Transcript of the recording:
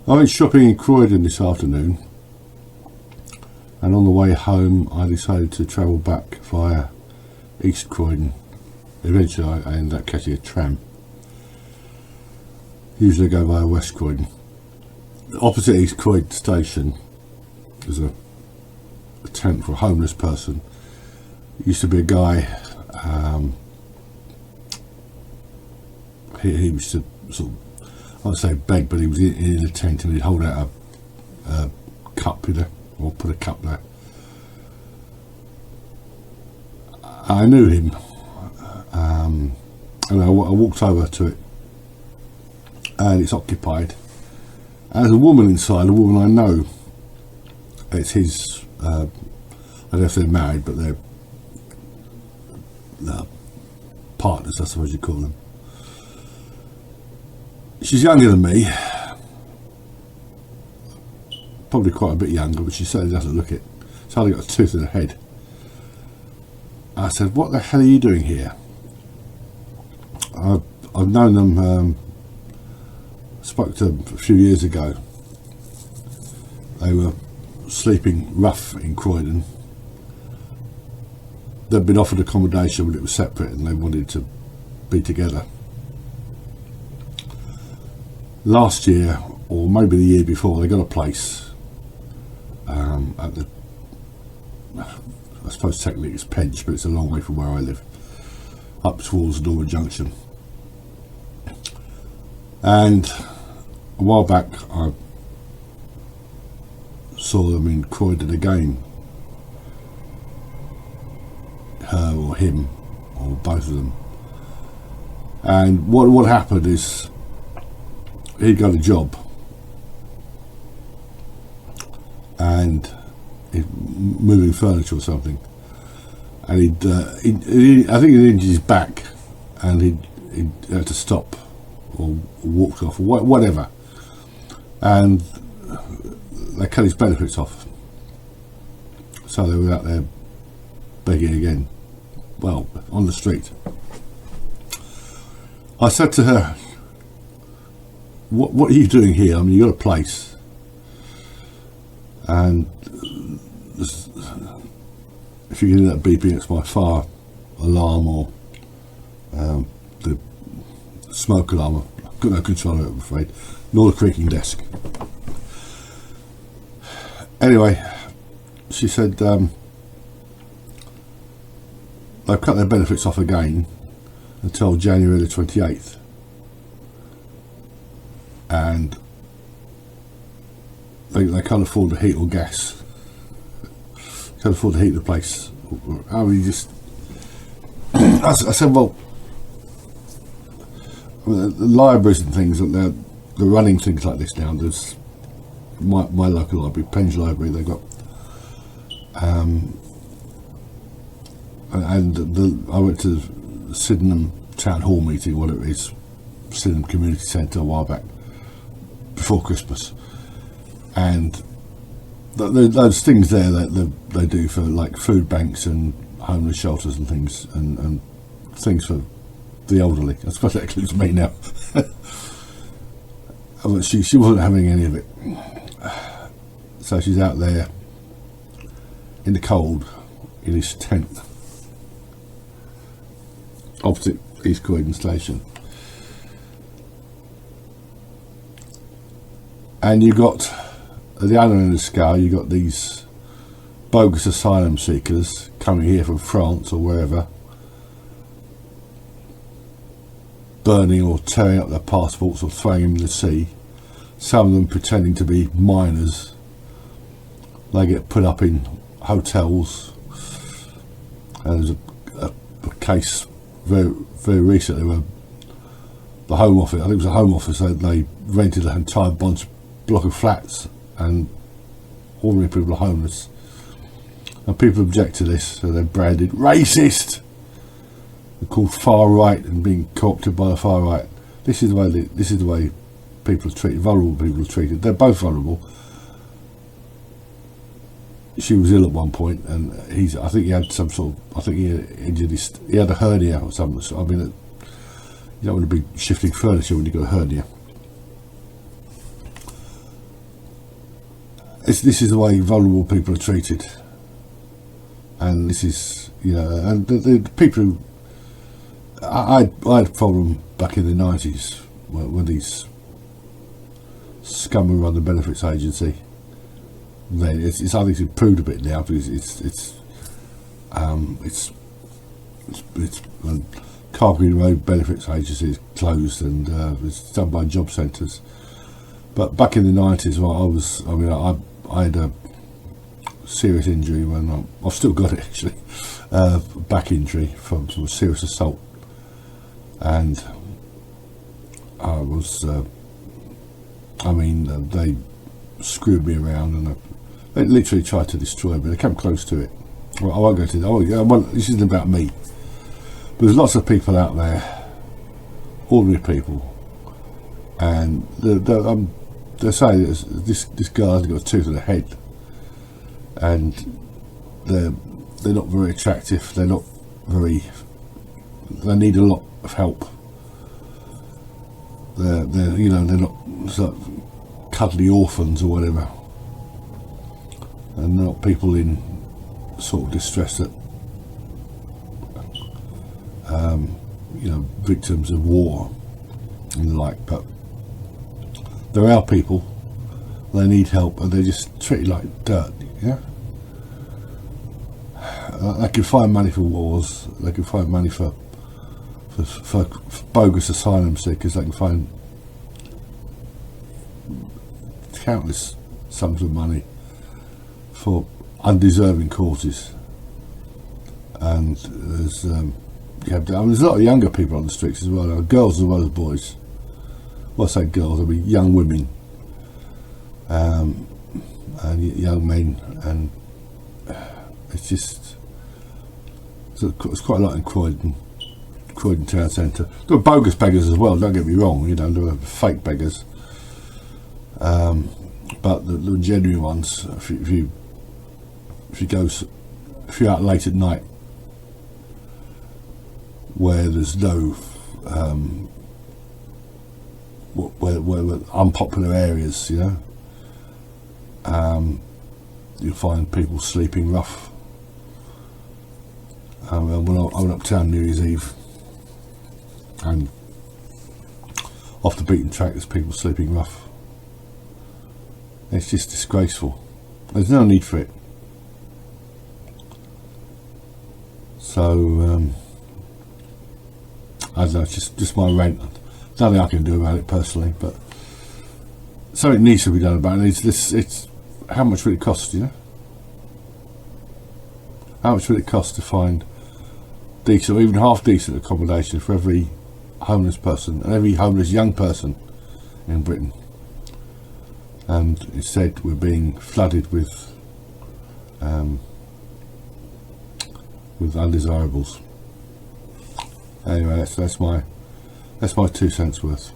I went shopping in Croydon this afternoon, and on the way home I decided to travel back via East Croydon. Eventually I ended up catching a tram. Usually I go via West Croydon. Opposite East Croydon station is a tent for a homeless person. Used to be a guy, he used to sort of, I won't say beg, but he was in a tent and he'd hold out a cup, you know, or put a cup there. I knew him, and I walked over to it, and it's occupied. And there's a woman inside, a woman I know. It's his, I don't know if they're married, but they're partners, I suppose you call them. She's younger than me, probably quite a bit younger, but she certainly doesn't look it. She's hardly got a tooth in her head. I said, "What the hell are you doing here?" I've known them, spoke to them a few years ago. They were sleeping rough in Croydon. They'd been offered accommodation, but it was separate and they wanted to be together. Last year, or maybe the year before, they got a place at the, I suppose technically it's Pench, but it's a long way from where I live, up towards Norwood Junction. And a while back I saw them in Croydon again, her or him or both of them. And what happened is he got a job and he's moving furniture or something, and I think he injured his back and he had to stop or walked off or whatever, and they cut his benefits off, so they were out there begging again, well, on the street. I said to her, what are you doing here? I mean, you got a place, and if you get that beeping, it's my fire alarm or the smoke alarm. I've got no control of it, I'm afraid, nor the creaking desk. Anyway, she said they've cut their benefits off again until January the 28th, and they can't afford to heat or gas. Can't afford to heat the place. I mean, just I said, well, the libraries and things, they're running things like this now. There's my local library, Penge Library, they've got and I went to the Sydenham Town Hall meeting, whatever it is, Sydenham Community Centre, a while back before Christmas, and those things there that they do for like food banks and homeless shelters and things, and things for the elderly. I suppose that includes me now. But she wasn't having any of it, so she's out there in the cold in his tent opposite East Croydon station. And you got, at the other end of the scale, you got these bogus asylum seekers coming here from France or wherever, burning or tearing up their passports or throwing them in the sea. Some of them pretending to be minors. They get put up in hotels. And there's a case very recently where the Home Office, I think it was the Home Office, they rented an entire block of flats, and ordinary people are homeless, and people object to this, so they're branded racist. They're called far right and being co-opted by the far right. This is the way people are treated. Vulnerable people are treated. They're both vulnerable. She was ill at one point, and I think he had some sort of, I think he injured he had a hernia or something. So, I mean, you don't want to be shifting furniture when you've got a hernia. this is the way vulnerable people are treated, and this is, you know, and the people who I had a problem back in the 90s when these scum who run the benefits agency. Then I think it's improved a bit now, because it's Carpentry Road Benefits Agency is closed, and it's done by job centres. But back in the 90s, I had a serious injury when I've still got it actually, back injury from some serious assault, and I was, they screwed me around, and they literally tried to destroy me. They came close to it. Well, I won't go to that. This isn't about me. But there's lots of people out there, ordinary people, and they're saying this guy has got a tooth in the head, and they're not very attractive. They're not very. They need a lot of help. They're not sort of cuddly orphans or whatever, and not people in sort of distress that victims of war and the like. But there are people, they need help, and they're just treated like dirt. Yeah, they can find money for wars, they can find money for bogus asylum seekers, they can find countless sums of money for undeserving causes. And there's there's a lot of younger people on the streets as well, girls as well as boys. Well, I say girls, I mean young women, and young men, and it's quite a lot in Croydon town centre. There are bogus beggars as well, don't get me wrong, there are fake beggars, but the genuine ones, if you're out late at night where there's no where unpopular areas, you'll find people sleeping rough. I went uptown New Year's Eve, and off the beaten track there's people sleeping rough. It's just disgraceful. There's no need for it. So I don't know, it's just my rant. Nothing I can do about it personally, but something needs to be done about it. It's how much will it cost, How much will it cost to find decent or even half decent accommodation for every homeless person and every homeless young person in Britain? And instead we're being flooded with undesirables. Anyway, that's my 2 cents worth.